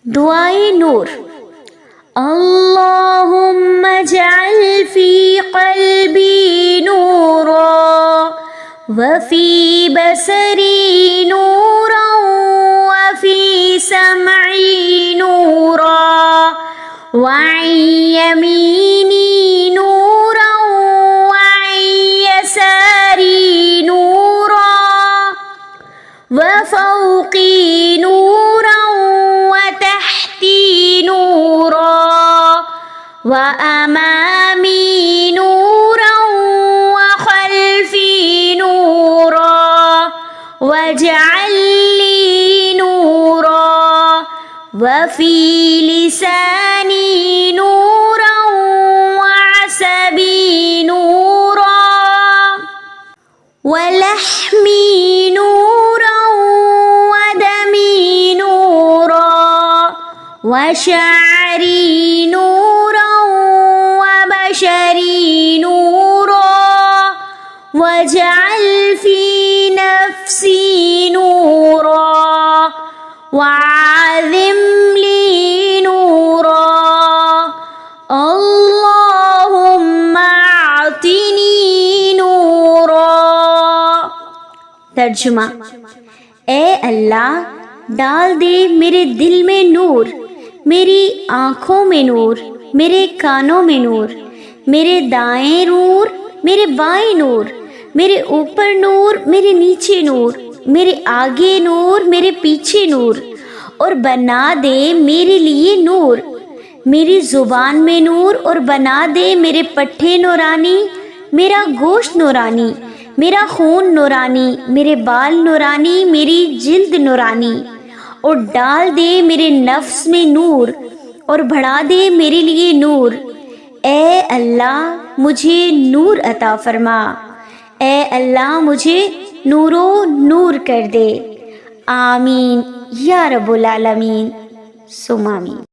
दुआए नूर। अल्लाहुम्मा जअल फी क़ल्बी नूरा व फी बसरी नूरा व फी समई नूरा व अन यमीनी नूरा व अन यसारी नूरा व फ़ौक़ी नूरा व अमामी नूरा व खल्फी नूरा वजअल ली नूरा व फी लिसानी नूरा व असबी नूरा व लहमी नूरा व दमी नूरा व शअरी नूरा बशरी नूरा वजअल फी नफ्सी नूरा वअज़िम ली नूरा अल्लाहुम्मा अअतिनी नूरा। तर्जुमा, ए अल्लाह डाल दे मेरे दिल में नूर, मेरी आँखों में नूर, मेरे कानों में नूर, मेरे दाएं नूर, मेरे बाएं नूर, मेरे ऊपर नूर, मेरे नीचे नूर, मेरे आगे नूर, मेरे पीछे नूर, और बना दे मेरे लिए नूर, मेरी ज़ुबान में नूर, और बना दे मेरे पट्टे नूरानी, मेरा गोश्त नूरानी, मेरा खून नूरानी, मेरे बाल नूरानी, मेरी जिल्द नूरानी, और डाल दे मेरे नफ्स में नूर, और बढ़ा दे मेरे लिए नूर। ए अल्लाह मुझे नूर अता फरमा, ए अल्लाह मुझे नूरो नूर कर दे। आमीन या रब्बुल आलमीन, सुम आमीन।